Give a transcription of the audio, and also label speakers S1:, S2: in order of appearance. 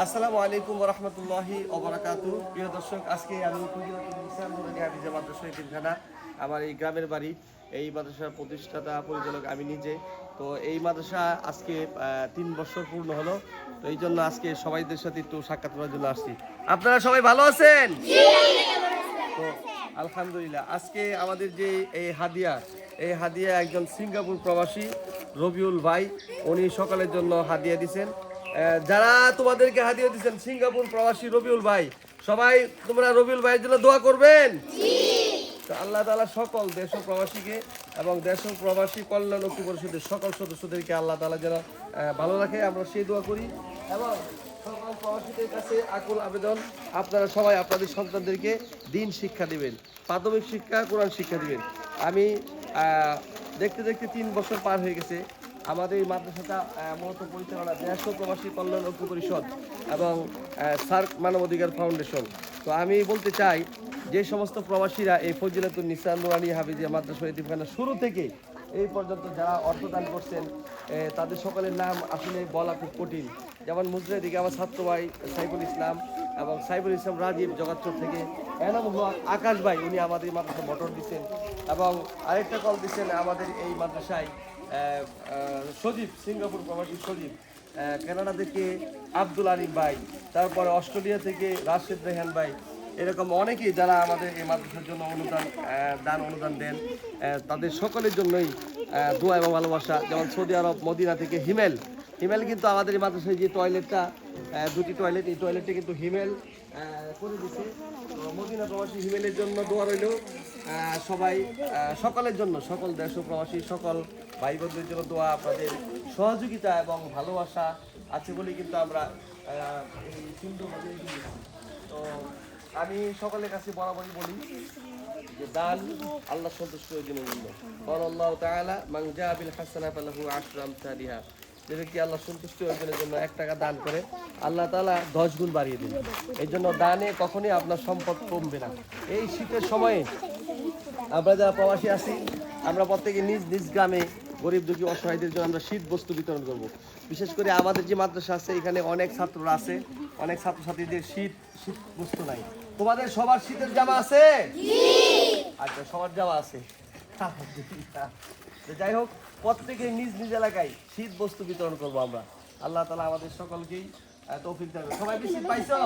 S1: আসসালামু আলাইকুম ওয়া রাহমাতুল্লাহি ওয়া বারাকাতুহু। প্রিয় দর্শক, আজকে আমি ফজিলাতুল ইসলাম নুরানী হাফিজা মাদ্রাসা এতিমখানা, আমার এই গ্রামের বাড়ি। এই মাদ্রাসার প্রতিষ্ঠাতা পরিচালক আমি নিজে। তো এই মাদ্রাসা আজকে 3 বছর পূর্ণ হলো। তো এই জন্য আজকে সবাইদের সাথে একটু সাক্ষাৎ করার জন্য আসছি। আপনারা সবাই ভালো আছেন? তো আলহামদুলিল্লাহ। আজকে আমাদের যে এই হাদিয়া একজন সিঙ্গাপুর প্রবাসী রবিউল ভাই, উনি সকালের জন্য হাদিয়া দিছেন। যারা তোমাদেরকে হাদিয়া দিচ্ছেন সিঙ্গাপুর প্রবাসী রবিউল ভাই, সবাই তোমরা রবিউল ভাইয়ের জন্য দোয়া করবেন। তো আল্লাহ তাআলা সকল দেশ ও প্রবাসীকে এবং দেশ ও প্রবাসী কল্যাণ ঐক্য পরিষদের সকল সদস্যদেরকে আল্লাহ তাআলা যেন ভালো রাখে, আমরা সেই দোয়া করি। এবং সকল প্রবাসীদের কাছে আকুল আবেদন, আপনারা সবাই আপনাদের সন্তানদেরকে দিন শিক্ষা দিবেন, প্রাথমিক শিক্ষা, কোরআন শিক্ষা দিবেন। আমি দেখতে দেখতে 3 বছর পার হয়ে গেছে। আমাদের এই মাদ্রাসাটা মূলত পরিচালনা দেশ ও প্রবাসী কল্যাণ ঐক্য পরিষদ এবং সার্ক মানবাধিকার ফাউন্ডেশন। তো আমি বলতে চাই, যে সমস্ত প্রবাসীরা এই ফজিলাতুন নিসা নুরানী হাফিজিয়া মাদ্রাসা এতিমখানা শুরু থেকে এই পর্যন্ত যারা অর্থদান করছেন, তাদের সকলের নাম আসলে বলা খুব কঠিন। যেমন মুদ্রা দিকে আমার ছাত্র ভাই সাইফুল ইসলাম এবং সাইফুল ইসলাম রাজীব জগাচ্চর থেকে, এনামুল হক আকাশ ভাই, উনি আমাদের মাদ্রাসা মোটর দিচ্ছেন। এবং আরেকটা কল দিচ্ছেন আমাদের এই মাদ্রাসায় সজীব, সিঙ্গাপুর প্রবাসী সজীব, কানাডা থেকে আব্দুল আলিম ভাই, তারপরে অস্ট্রেলিয়া থেকে রাশেদ রেহান ভাই, এরকম অনেকেই যারা আমাদের এই মাদ্রাসার জন্য অনুদান দেন, তাদের সকলের জন্যই দোয়া এবং ভালোবাসা। যেমন সৌদি আরব মদিনা থেকে হিমেল কিন্তু আমাদের এই মাদ্রাসায় যে টয়লেটটা, 2টি টয়লেট, এই টয়লেটটা কিন্তু হিমেল করে দিচ্ছে। তো মদিনা প্রবাসী হিমেলের জন্য দোয়া রইল। সবাই সকলের জন্য, সকল দেশ ও প্রবাসী সকল ভাই বোনদের জন্য দোয়া। আপনাদের সহযোগিতা এবং ভালোবাসা আছে বলেই কিন্তু আমরা এই সুন্দরভাবে এগিয়ে গেছি। তো আমি সকলের কাছে বরাবরই বলি যে দান আল্লাহ সন্তুষ্টির জন্য মূল্য। আল্লাহ তাআলা মান জা বিল হাসানা ফালাহু আশরু আমসালিহা। যে ব্যক্তি আল্লাহ সন্তুষ্টি অর্জনের জন্য 1 টাকা দান করে, আল্লাহ তাআলা 10 গুণ বাড়িয়ে দেন। এই জন্য দানে কখনোই আপনার সম্পদ কমবে না। এই শীতের সময়ে আমরা যারা প্রবাসী আছি, আমরা প্রত্যেকে নিজ নিজ গ্রামে গরিব দুঃখী অসহায়দের জন্য আমরা শীত বস্ত্র বিতরণ করব। বিশেষ করে আমাদের যে মাদ্রাসা আছে, এখানে অনেক ছাত্ররা আছে, অনেক ছাত্রছাত্রীদের শীত বস্ত্র নাই। তোমাদের সবার শীতের জামা আছে? আচ্ছা, সবার জামা আছে। যাই হোক, প্রত্যেকে নিজ নিজ এলাকায় শীত বস্ত্র বিতরণ করবো আমরা। আল্লাহ তাআলা আমাদের সকলকেই তৌফিক দেবে। সবাই কি শীত পাইছো?